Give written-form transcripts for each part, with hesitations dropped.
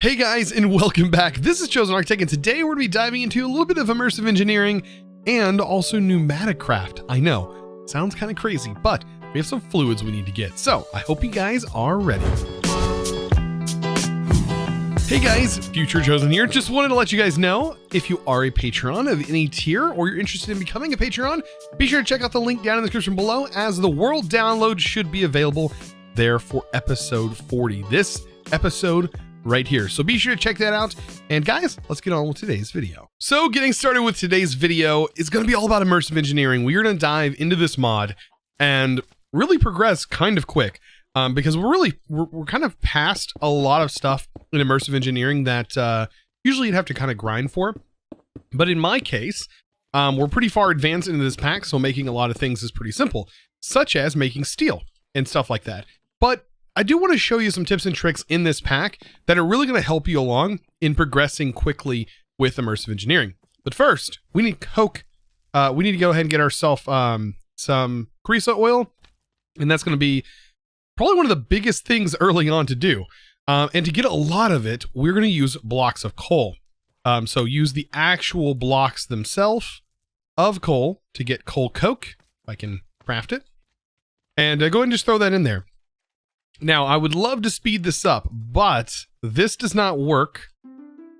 Hey guys, and welcome back. This is Chosen Architect, and today we're going to be diving into a little bit of immersive engineering and also PneumaticCraft. I know, sounds kind of crazy, but we have some fluids we need to get. So I hope you guys are ready. Hey guys, Future Chosen here. Just wanted to let you guys know, if you are a patron of any tier or you're interested in becoming a patron, be sure to check out the link down in the description below, as the world download should be available there for episode 40. This episode right here. So be sure to check that out. And guys, let's get on with today's video. So getting started with today's video is going to be all about immersive engineering. We're going to dive into this mod and really progress kind of quick because we're kind of past a lot of stuff in immersive engineering that usually you'd have to kind of grind for. But in my case, we're pretty far advanced into this pack, so making a lot of things is pretty simple, such as making steel and stuff like that. But I do want to show you some tips and tricks in this pack that are really going to help you along in progressing quickly with immersive engineering. But first, we need coke. We need to go ahead and get ourselves some creosote oil, and that's going to be probably one of the biggest things early on to do. And to get a lot of it, we're going to use blocks of coal. So use the actual blocks themselves of coal to get coal coke, if I can craft it. And go ahead and just throw that in there. Now, I would love to speed this up, but this does not work,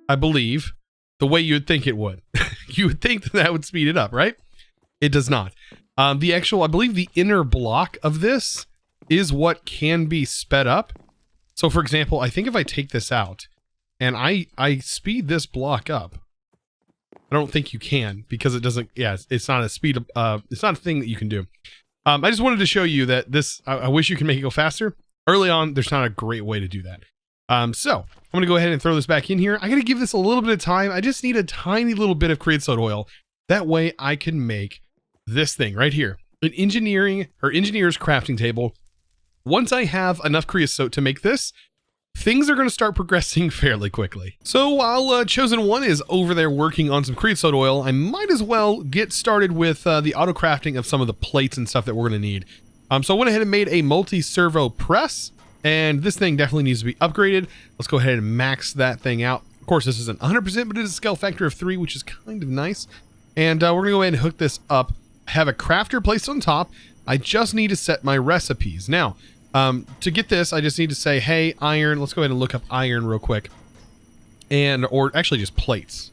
I believe, the way you would think it would. You would think that would speed it up, right? It does not. I believe the inner block of this is what can be sped up. So, for example, I think if I take this out and I speed this block up, I don't think you can, because it doesn't, it's not a speed, it's not a thing that you can do. I just wanted to show you that this, I wish you could make it go faster. Early on, there's not a great way to do that. So I'm going to go ahead and throw this back in here. I got to give this a little bit of time. I just need a tiny little bit of creosote oil. That way I can make this thing right here, an engineer's crafting table. Once I have enough creosote to make this, things are going to start progressing fairly quickly. So while Chosen One is over there working on some creosote oil, I might as well get started with the auto crafting of some of the plates and stuff that we're going to need. So I went ahead and made a multi-servo press, and this thing definitely needs to be upgraded. Let's go ahead and max that thing out. Of course, this isn't 100%, but it is a scale factor of 3, which is kind of nice. And we're gonna go ahead and hook this up. Have a crafter placed on top. I just need to set my recipes. Now, to get this, I just need to say, hey, iron. Let's go ahead and look up iron real quick. Or actually just plates.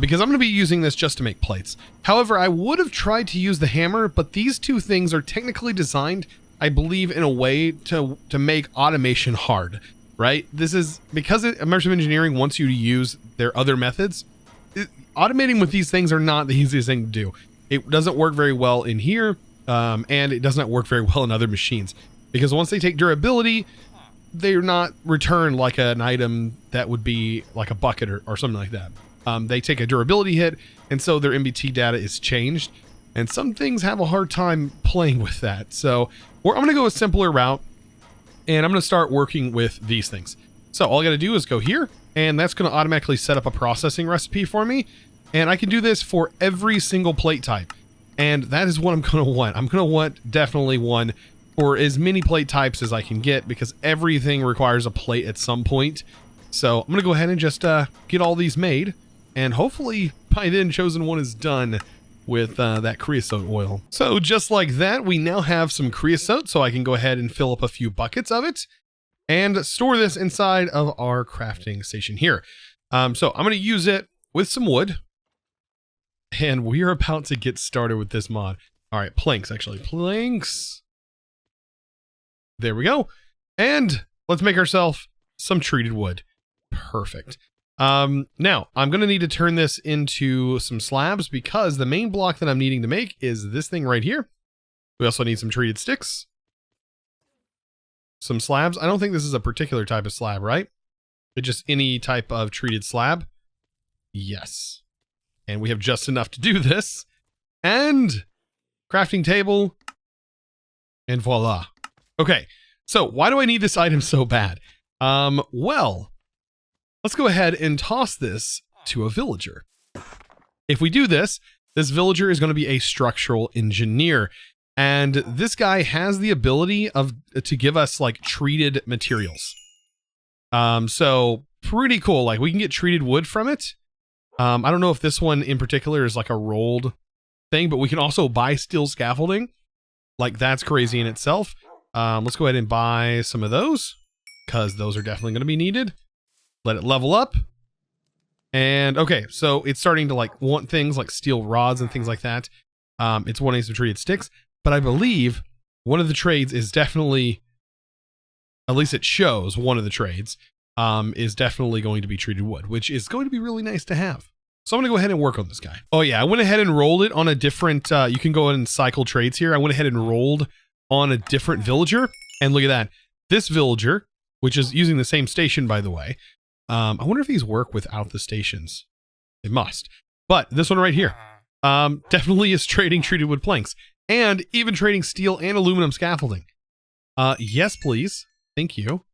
Because I'm going to be using this just to make plates. However, I would have tried to use the hammer, but these two things are technically designed, I believe, in a way to make automation hard, right? This is because immersive engineering wants you to use their other methods. Automating with these things are not the easiest thing to do. It doesn't work very well in here, and it does not work very well in other machines, because once they take durability, they're not returned like an item that would be like a bucket or something like that. They take a durability hit, and so their MBT data is changed, and some things have a hard time playing with that. So I'm going to go a simpler route, and I'm going to start working with these things. So all I got to do is go here, and that's going to automatically set up a processing recipe for me, and I can do this for every single plate type, and that is what I'm going to want. I'm going to want definitely one for as many plate types as I can get, because everything requires a plate at some point. So I'm going to go ahead and just get all these made. And hopefully by then Chosen One is done with that creosote oil. So just like that, we now have some creosote, so I can go ahead and fill up a few buckets of it and store this inside of our crafting station here. So I'm going to use it with some wood, and we are about to get started with this mod. All right, planks, actually. Planks. There we go. And let's make ourselves some treated wood. Perfect. Now I'm going to need to turn this into some slabs, because the main block that I'm needing to make is this thing right here. We also need some treated sticks, some slabs. I don't think this is a particular type of slab, right? It's just any type of treated slab. Yes. And we have just enough to do this, and crafting table, and voila. Okay. So why do I need this item so bad? Well, let's go ahead and toss this to a villager. If we do this, this villager is going to be a structural engineer. And this guy has the ability to give us like treated materials. So pretty cool. Like we can get treated wood from it. I don't know if this one in particular is like a rolled thing, but we can also buy steel scaffolding. Like that's crazy in itself. Let's go ahead and buy some of those because those are definitely going to be needed. Let it level up. And okay, so it's starting to like want things like steel rods and things like that. It's wanting some treated sticks, but I believe one of the trades is definitely, at least it shows one of the trades, is definitely going to be treated wood, which is going to be really nice to have. So I'm going to go ahead and work on this guy. Oh yeah, I went ahead and rolled it on a different, you can go ahead and cycle trades here. I went ahead and rolled on a different villager, and look at that. This villager, which is using the same station, by the way. I wonder if these work without the stations. It must. But this one right here, definitely is trading treated wood planks and even trading steel and aluminum scaffolding. Yes, please. Thank you.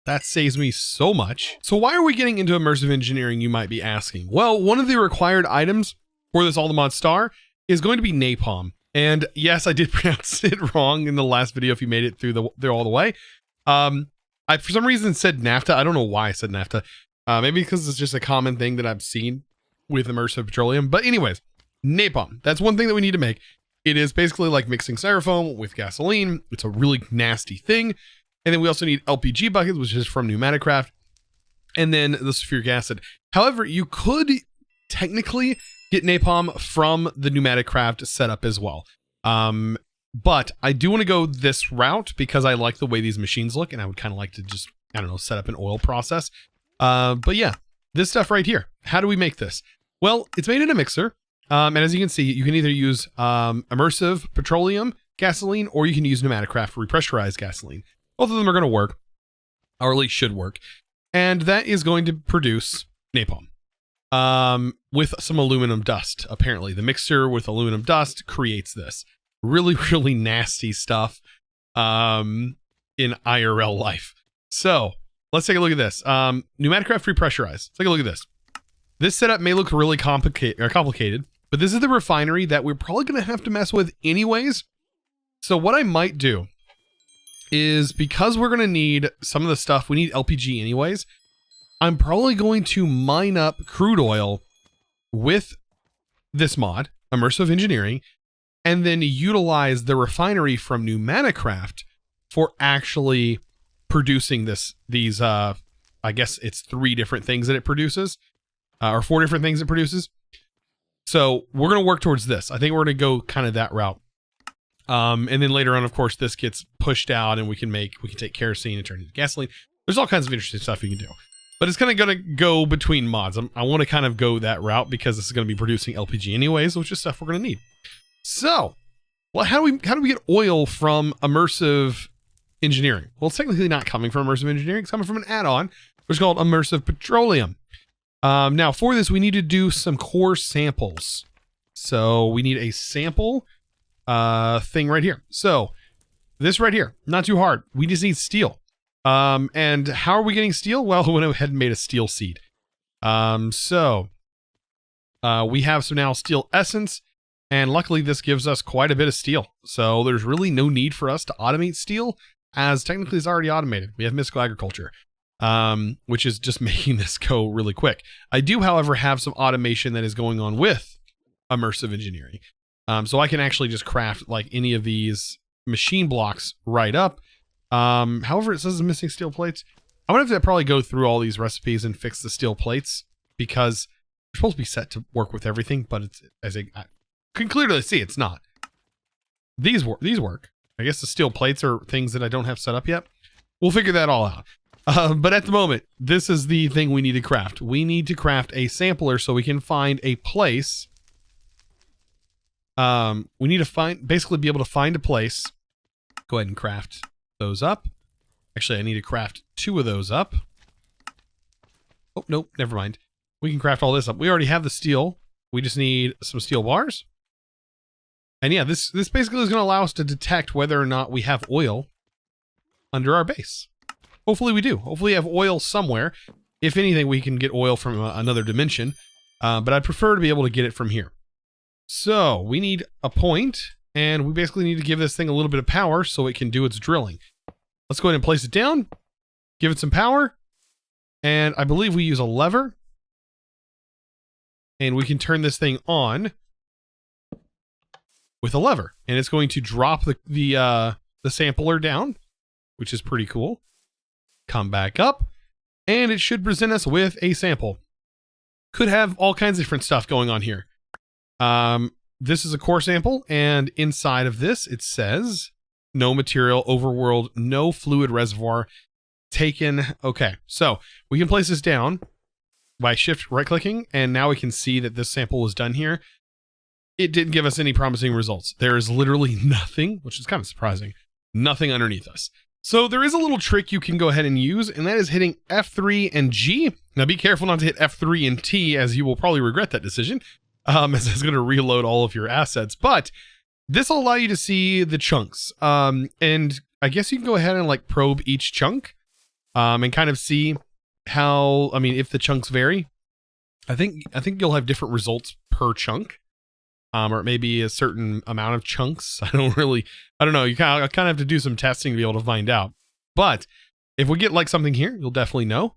That saves me so much. So why are we getting into immersive engineering, you might be asking? Well, one of the required items for this All the Mod Star is going to be napalm. And yes, I did pronounce it wrong in the last video if you made it through all the way. I, for some reason, said naphtha. I don't know why I said naphtha. Maybe because it's just a common thing that I've seen with immersive petroleum. But anyways, napalm. That's one thing that we need to make. It is basically like mixing styrofoam with gasoline. It's a really nasty thing. And then we also need LPG buckets, which is from PneumaticCraft. And then the sulfuric acid. However, you could technically get napalm from the PneumaticCraft setup as well. But I do want to go this route because I like the way these machines look, and I would kind of like to just, I don't know, set up an oil process. But yeah, this stuff right here. How do we make this? Well, it's made in a mixer. And as you can see, you can either use immersive petroleum gasoline, or you can use PneumaticCraft repressurized gasoline. Both of them are going to work, or at least should work. And that is going to produce napalm with some aluminum dust. Apparently, the mixture with aluminum dust creates this. Really, really nasty stuff in IRL life. So let's take a look at this. PneumaticCraft repressurized. Let's take a look at this. This setup may look really complicated, but this is the refinery that we're probably going to have to mess with anyways. So what I might do is, because we're going to need some of the stuff, we need LPG anyways, I'm probably going to mine up crude oil with this mod, Immersive Engineering, and then utilize the refinery from PneumaticCraft for actually producing these, I guess it's 3 different things that it produces, or 4 different things it produces. So we're going to work towards this. I think we're going to go kind of that route. And then later on, of course, this gets pushed out and we can take kerosene and turn it into gasoline. There's all kinds of interesting stuff you can do, but it's kind of going to go between mods. I want to kind of go that route because this is going to be producing LPG anyways, which is stuff we're going to need. So, well, how do we get oil from immersive engineering? Well, it's technically not coming from immersive engineering. It's coming from an add-on, which is called immersive petroleum. Now for this, we need to do some core samples. So we need a sample thing right here. So this right here, not too hard. We just need steel. And how are we getting steel? Well, we went ahead and made a steel seed. We have some now steel essence, and luckily this gives us quite a bit of steel. So there's really no need for us to automate steel, as technically it's already automated. We have mystical agriculture, which is just making this go really quick. I do, however, have some automation that is going on with immersive engineering. So I can actually just craft like any of these machine blocks right up. However, it says it's missing steel plates. I'm gonna have to probably go through all these recipes and fix the steel plates, because they're supposed to be set to work with everything, but it's, I can clearly see it's not. These work. I guess the steel plates are things that I don't have set up yet. We'll figure that all out. But at the moment, this is the thing we need to craft. We need to craft a sampler so we can find a place. We need to basically be able to find a place. Go ahead and craft those up. Actually, I need to craft 2 of those up. Oh, nope, never mind. We can craft all this up. We already have the steel. We just need some steel bars. And yeah, this basically is going to allow us to detect whether or not we have oil under our base. Hopefully we do. Hopefully we have oil somewhere. If anything, we can get oil from another dimension. But I'd prefer to be able to get it from here. So we need a point, and we basically need to give this thing a little bit of power so it can do its drilling. Let's go ahead and place it down, give it some power, And I believe we use a lever. And we can turn this thing on with a lever. And it's going to drop the sampler down, which is pretty cool. Come back up. And it should present us with a sample. Could have all kinds of different stuff going on here. This is a core sample, and inside of this, it says no material, overworld, no fluid reservoir taken. Okay, so we can place this down by shift right-clicking, and now we can see that this sample was done here. It didn't give us any promising results. There is literally nothing, which is kind of surprising, nothing underneath us. So there is a little trick you can go ahead and use, and that is hitting F3 and G. Now be careful not to hit F3 and T, as you will probably regret that decision. As it's going to reload all of your assets, but this will allow you to see the chunks. And I guess you can go ahead and like probe each chunk, and kind of see how, I mean, if the chunks vary, I think you'll have different results per chunk, or maybe a certain amount of chunks. I don't know. You kind of have to do some testing to be able to find out. But if we get like something here, you'll definitely know.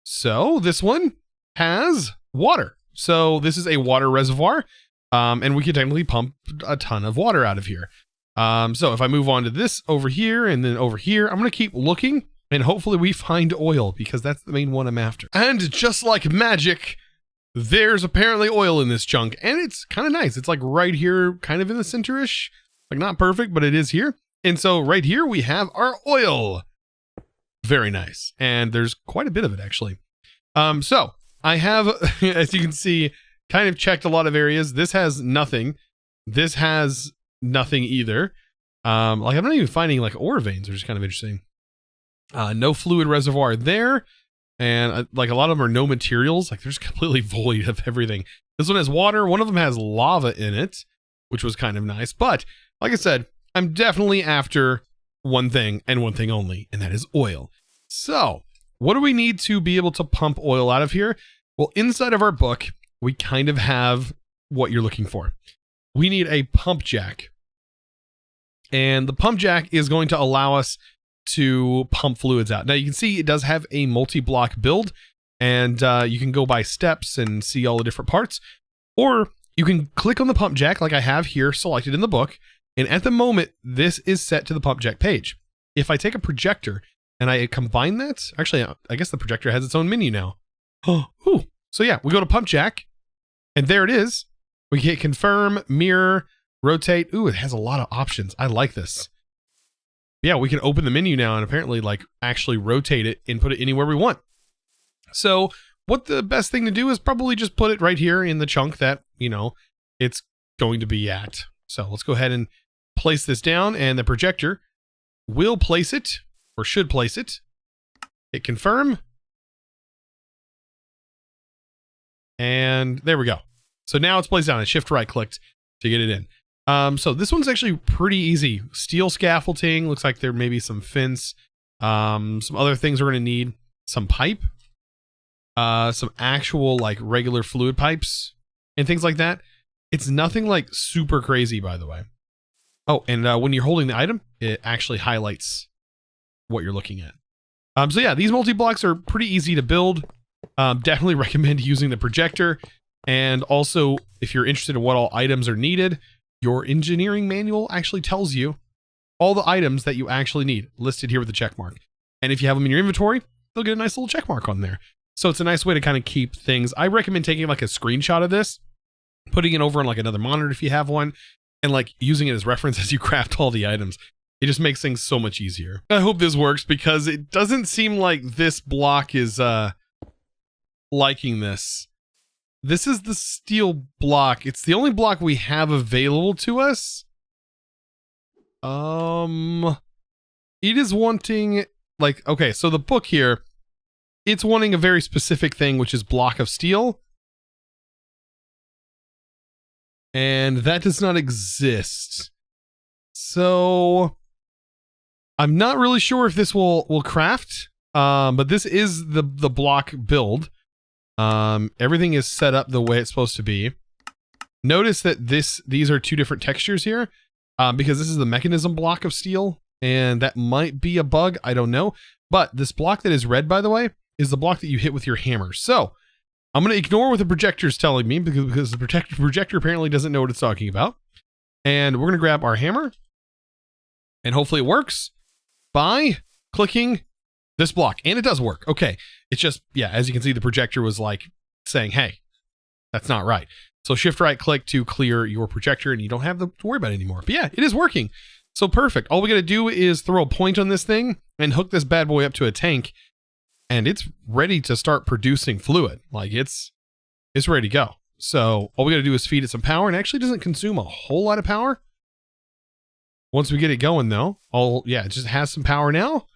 So this one has water. So this is a water reservoir, and we can technically pump a ton of water out of here. So if I move on to this over here and then over here, I'm going to keep looking and hopefully we find oil, because that's the main one I'm after. And just like magic, there's apparently oil in this chunk, and it's kind of nice. It's like right here, kind of in the center-ish, like not perfect, but it is here. And so right here we have our oil. Very nice. And there's quite a bit of it actually. So I have, as you can see, kind of checked a lot of areas. This has nothing. This has nothing either. Like I'm not even finding like ore veins, which is kind of interesting. No fluid reservoir there. And like a lot of them are no materials. Like there's completely void of everything. This one has water. One of them has lava in it, which was kind of nice. But like I said, I'm definitely after one thing and one thing only, and that is oil. So what do we need to be able to pump oil out of here? Well, inside of our book, we kind of have what you're looking for. We need a pump jack. And the pump jack is going to allow us to pump fluids out. Now you can see it does have a multi-block build, and you can go by steps and see all the different parts, or you can click on the pump jack like I have here selected in the book. And at the moment, this is set to the pump jack page. If I take a projector and I combine that, actually, I guess the projector has its own menu now. Ooh. So yeah, we go to pump jack, and there it is. We hit confirm, mirror, rotate. Ooh, it has a lot of options. I like this. Yeah, we can open the menu now and apparently like actually rotate it and put it anywhere we want. So what the best thing to do is probably just put it right here in the chunk that, you know, it's going to be at. So let's go ahead and place this down, and the projector will place it, or should place it. Hit confirm. And there we go. So now it's placed down. I shift right clicked to get it in. So this one's actually pretty easy. Steel scaffolding. Looks like there may be some fence. Some other things we're going to need. Some pipe. Some actual like regular fluid pipes and things like that. It's nothing like super crazy, by the way. Oh, and when you're holding the item, it actually highlights what you're looking at. So yeah, these multi-blocks are pretty easy to build. Definitely recommend using the projector. And also, if you're interested in what all items are needed, your engineering manual actually tells you all the items that you actually need listed here with the check mark. And if you have them in your inventory, they'll get a nice little check mark on there. So it's a nice way to kind of keep things. I recommend taking like a screenshot of this, putting it over on like another monitor if you have one, and like using it as reference as you craft all the items. It just makes things so much easier. I hope this works, because it doesn't seem like this block is liking this. This is the steel block. It's the only block we have available to us. It is wanting like, okay, so the book here, it's wanting a very specific thing, which is block of steel. And that does not exist. So I'm not really sure if this will craft. But this is the block build. Everything is set up the way it's supposed to be. Notice that these are two different textures here, because this is the mechanism block of steel, and that might be a bug. I don't know. But this block that is red, by the way, is the block that you hit with your hammer. So I'm going to ignore what the projector is telling me because the projector apparently doesn't know what it's talking about. And we're going to grab our hammer, and hopefully it works by clicking this block. And it does work. Okay. It's just, yeah, as you can see, the projector was like saying, hey, that's not right. So shift right click to clear your projector, and you don't have to worry about it anymore. But yeah, it is working. So perfect. All we got to do is throw a point on this thing and hook this bad boy up to a tank, and it's ready to start producing fluid. Like it's ready to go. So all we got to do is feed it some power, and it actually doesn't consume a whole lot of power. Once we get it going though, it just has some power now.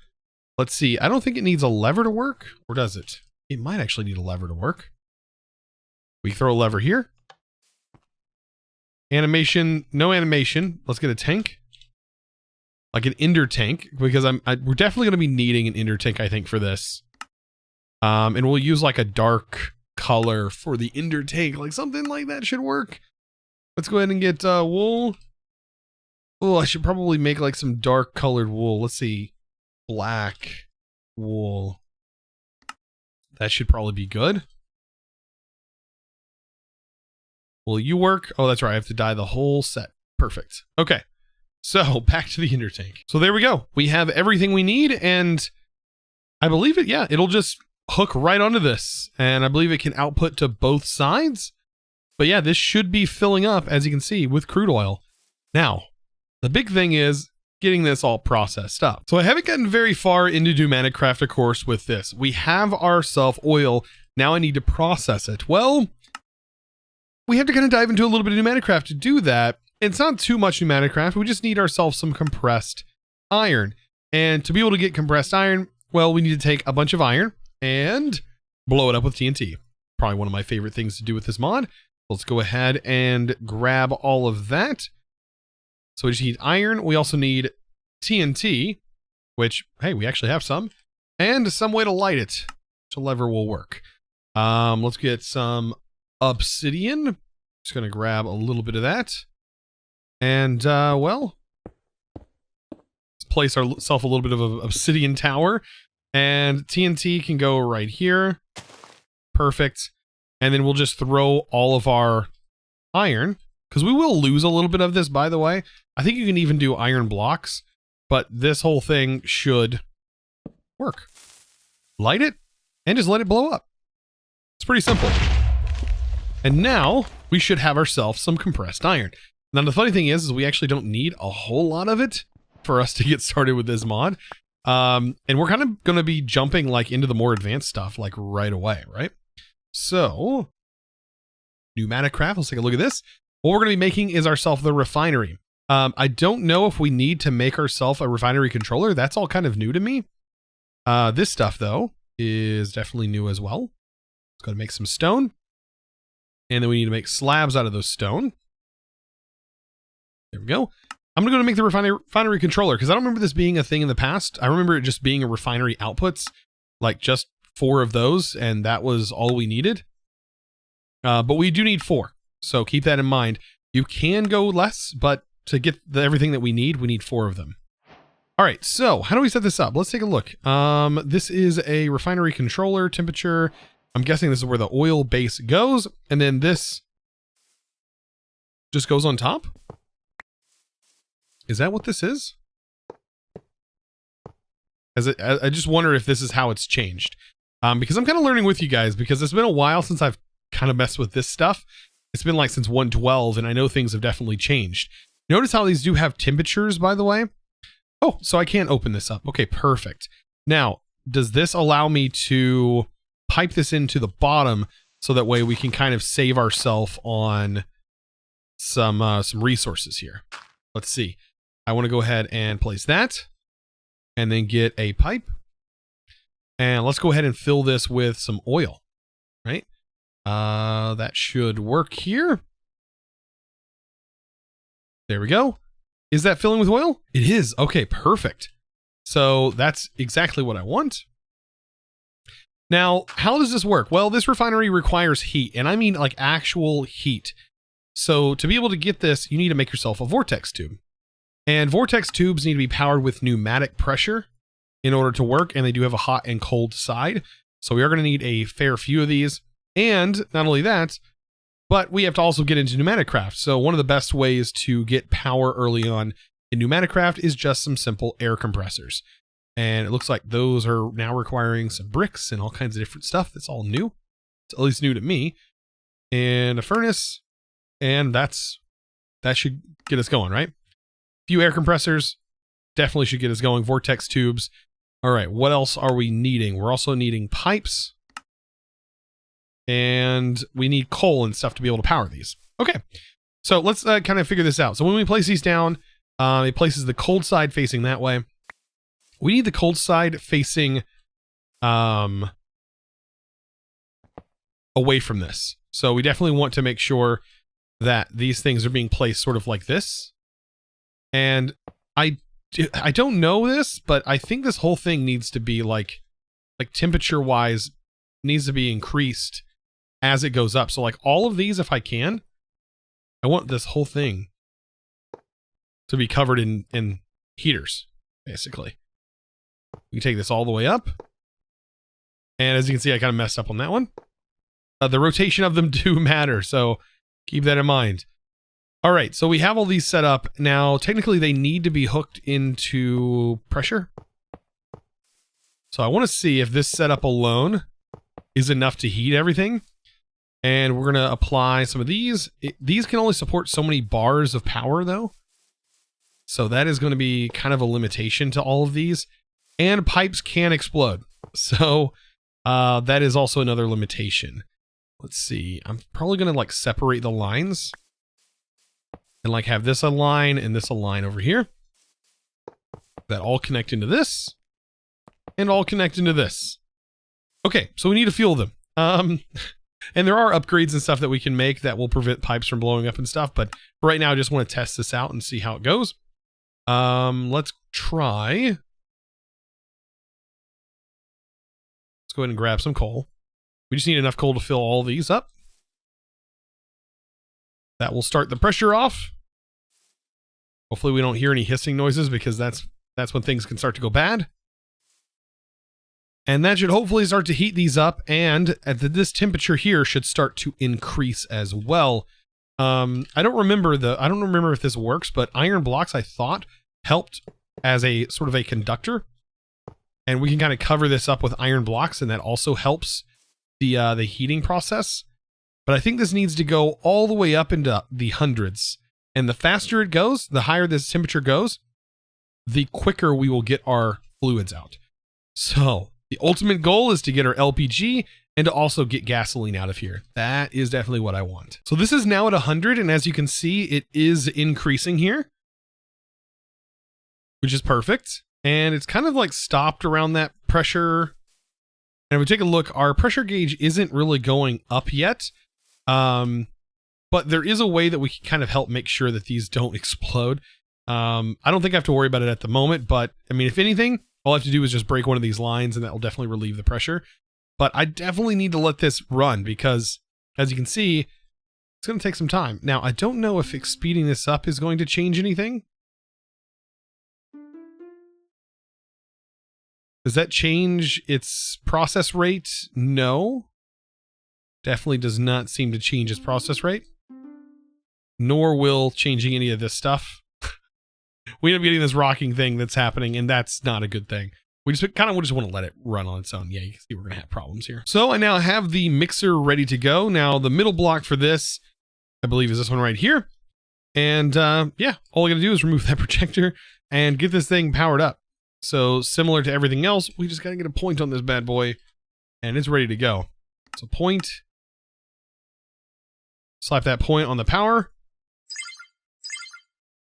Let's see. I don't think it needs a lever to work, or does it? It might actually need a lever to work. We throw a lever here. Animation, no animation. Let's get a tank. Like an ender tank, because we're definitely going to be needing an ender tank, I think, for this. And we'll use like a dark color for the ender tank, like something like that should work. Let's go ahead and get wool. Oh, I should probably make like some dark colored wool. Let's see. Black wool. That should probably be good. Will you work? Oh, that's right. I have to dye the whole set. Perfect. Okay. So back to the ender tank. So there we go. We have everything we need, and I believe it. Yeah, it'll just hook right onto this, and I believe it can output to both sides. But yeah, this should be filling up, as you can see, with crude oil. Now, the big thing is getting this all processed up. So I haven't gotten very far into PneumaticCraft, of course, with this. We have ourselves oil. Now I need to process it. Well, we have to kind of dive into a little bit of PneumaticCraft to do that. It's not too much PneumaticCraft. We just need ourselves some compressed iron. And to be able to get compressed iron, well, we need to take a bunch of iron and blow it up with TNT. Probably one of my favorite things to do with this mod. Let's go ahead and grab all of that. So we just need iron. We also need TNT, which, hey, we actually have some, and some way to light it. So lever will work. Let's get some obsidian. Just going to grab a little bit of that. And, well, let's place ourselves a little bit of an obsidian tower. And TNT can go right here. Perfect. And then we'll just throw all of our iron, because we will lose a little bit of this, by the way. I think you can even do iron blocks, but this whole thing should work. Light it and just let it blow up. It's pretty simple. And now we should have ourselves some compressed iron. Now, the funny thing is we actually don't need a whole lot of it for us to get started with this mod. And we're kind of going to be jumping like into the more advanced stuff like right away, right? So PneumaticCraft, let's take a look at this. What we're going to be making is ourselves the refinery. I don't know if we need to make ourselves a refinery controller. That's all kind of new to me. This stuff, though, is definitely new as well. Let's go to make some stone. And then we need to make slabs out of those stone. There we go. I'm going to go to make the refinery controller, because I don't remember this being a thing in the past. I remember it just being a refinery outputs, like just 4 of those, and that was all we needed. But we do need 4, so keep that in mind. You can go less, but to get everything that we need 4 of them. All right, so how do we set this up? Let's take a look. This is a refinery controller temperature. I'm guessing this is where the oil base goes, and then this just goes on top. Is that what this is? I just wonder if this is how it's changed. Because I'm kind of learning with you guys, because it's been a while since I've kind of messed with this stuff. It's been like since 1.12, and I know things have definitely changed. Notice how these do have temperatures, by the way. Oh, so I can't open this up. Okay, perfect. Now, does this allow me to pipe this into the bottom so that way we can kind of save ourselves on some resources here? Let's see. I want to go ahead and place that and then get a pipe. And let's go ahead and fill this with some oil, right? That should work here. There we go. Is that filling with oil? It is. Okay, perfect. So that's exactly what I want. Now, how does this work? Well, this refinery requires heat, and I mean like actual heat. So to be able to get this, you need to make yourself a vortex tube. And vortex tubes need to be powered with pneumatic pressure in order to work, and they do have a hot and cold side. So we are going to need a fair few of these. And not only that, but we have to also get into PneumaticCraft. So one of the best ways to get power early on in PneumaticCraft is just some simple air compressors. And it looks like those are now requiring some bricks and all kinds of different stuff. That's all new. It's at least new to me. And a furnace. And that should get us going, right? A few air compressors definitely should get us going. Vortex tubes. All right, what else are we needing? We're also needing pipes. And we need coal and stuff to be able to power these. Okay, so let's kind of figure this out. So when we place these down, it places the cold side facing that way. We need the cold side facing away from this. So we definitely want to make sure that these things are being placed sort of like this. And I don't know this, but I think this whole thing needs to be like temperature wise needs to be increased as it goes up. So like all of these, if I can, I want this whole thing to be covered in heaters, basically. We take this all the way up. And as you can see, I kind of messed up on that one. The rotation of them do matter, so keep that in mind. All right, so we have all these set up. Now, technically, they need to be hooked into pressure. So I want to see if this setup alone is enough to heat everything. And we're going to apply some of these. These can only support so many bars of power, though. So that is going to be kind of a limitation to all of these. And pipes can explode. So that is also another limitation. Let's see. I'm probably going to like separate the lines. And like have this a line and this a line over here. That all connect into this. And all connect into this. Okay, so we need to fuel them. And there are upgrades and stuff that we can make that will prevent pipes from blowing up and stuff. But for right now, I just want to test this out and see how it goes. Let's try. Let's go ahead and grab some coal. We just need enough coal to fill all these up. That will start the pressure off. Hopefully we don't hear any hissing noises because that's when things can start to go bad. And that should hopefully start to heat these up, and at this temperature here should start to increase as well. I don't remember if this works, but iron blocks I thought helped as a sort of a conductor. And we can kind of cover this up with iron blocks, and that also helps the heating process. But I think this needs to go all the way up into the hundreds. And the faster it goes, the higher this temperature goes, the quicker we will get our fluids out. So the ultimate goal is to get our LPG and to also get gasoline out of here. That is definitely what I want. So this is now at 100, and as you can see, it is increasing here, which is perfect. And it's kind of like stopped around that pressure. And if we take a look, our pressure gauge isn't really going up yet. But there is a way that we can kind of help make sure that these don't explode. I don't think I have to worry about it at the moment, but I mean, if anything, all I have to do is just break one of these lines and that will definitely relieve the pressure. But I definitely need to let this run because, as you can see, it's going to take some time. Now, I don't know if speeding this up is going to change anything. Does that change its process rate? No. Definitely does not seem to change its process rate. Nor will changing any of this stuff. We end up getting this rocking thing that's happening, and that's not a good thing. We just kind of just want to let it run on its own. Yeah, you can see we're going to have problems here. So I now have the mixer ready to go. Now, the middle block for this, I believe, is this one right here. And yeah, all we got to do is remove that projector and get this thing powered up. So similar to everything else, we just got to get a point on this bad boy, and it's ready to go. So point. Slap that point on the power.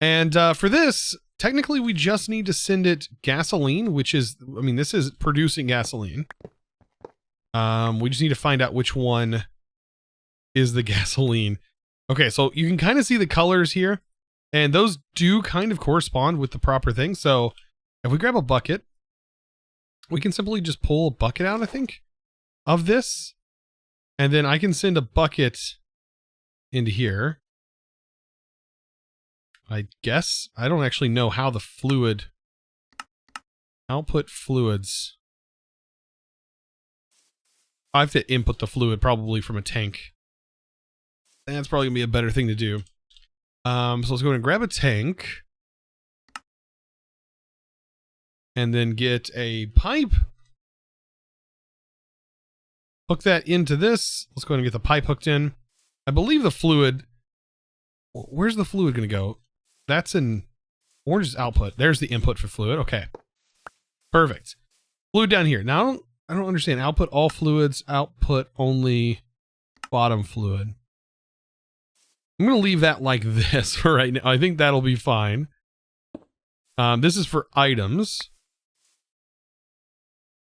And for this, technically we just need to send it gasoline, which is, I mean, this is producing gasoline. We just need to find out which one is the gasoline. Okay, so you can kind of see the colors here, and those do kind of correspond with the proper thing. So if we grab a bucket, we can simply just pull a bucket out, I think, of this. And then I can send a bucket into here. I guess. I don't actually know how the fluid output fluids. I have to input the fluid probably from a tank. That's probably gonna be a better thing to do. So let's go and grab a tank. And then get a pipe. Hook that into this. Let's go ahead and get the pipe hooked in. I believe the fluid... Where's the fluid going to go? That's in orange's output. There's the input for fluid. Okay. Perfect. Fluid down here. Now, I don't understand. Output all fluids. Output only bottom fluid. I'm going to leave that like this for right now. I think that'll be fine. This is for items.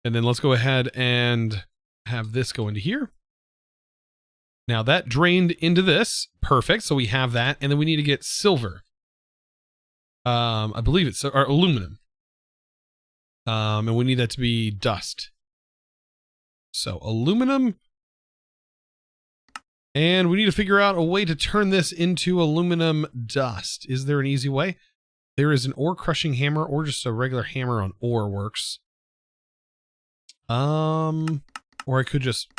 And then let's go ahead and have this go into here. Now that drained into this. Perfect. So we have that. And then we need to get silver. I believe it's or aluminum. And we need that to be dust. So aluminum. And we need to figure out a way to turn this into aluminum dust. Is there an easy way? There is an ore crushing hammer, or just a regular hammer on ore works. Or I could just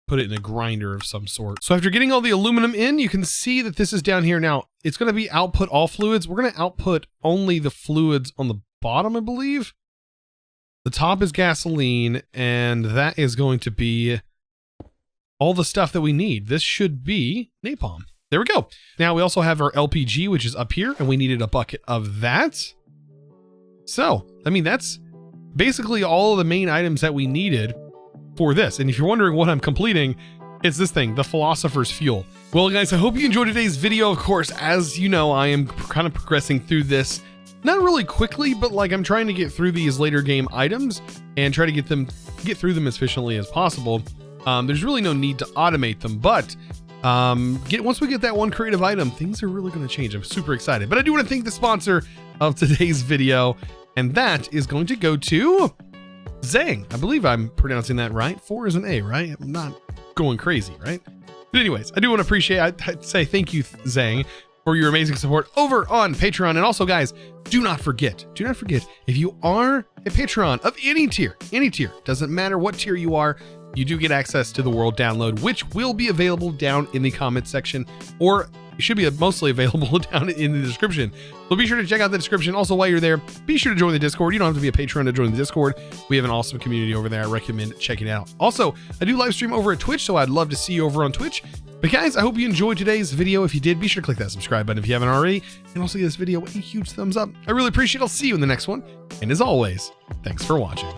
put it in a grinder of some sort. So after getting all the aluminum in, you can see that this is down here. Now, it's going to be output all fluids. We're going to output only the fluids on the bottom, I believe. The top is gasoline, and that is going to be all the stuff that we need. This should be napalm. There we go. Now we also have our LPG, which is up here, and we needed a bucket of that. So, I mean, that's basically all of the main items that we needed for this. And if you're wondering what I'm completing, it's this thing, the Philosopher's Fuel. Well, guys, I hope you enjoyed today's video. Of course, as you know, I am kind of progressing through this, not really quickly, but like I'm trying to get through these later game items and try to get through them as efficiently as possible. There's really no need to automate them, but once we get that one creative item, things are really going to change. I'm super excited. But I do want to thank the sponsor of today's video, and that is going to go to Zang. I believe I'm pronouncing that right. 4 is an A, right? I'm not going crazy, right? But anyways, I do want to appreciate, I'd say thank you, Zang, for your amazing support over on Patreon. And also, guys, do not forget, if you are a Patreon of any tier, doesn't matter what tier you are, you do get access to the world download, which will be available down in the comment section, or it should be mostly available down in the description. So be sure to check out the description. Also, while you're there, be sure to join the Discord. You don't have to be a patron to join the Discord. We have an awesome community over there. I recommend checking it out. Also, I do live stream over at Twitch, so I'd love to see you over on Twitch. But guys, I hope you enjoyed today's video. If you did, be sure to click that subscribe button if you haven't already, and also give this video a huge thumbs up. I really appreciate it. I'll see you in the next one. And as always, thanks for watching.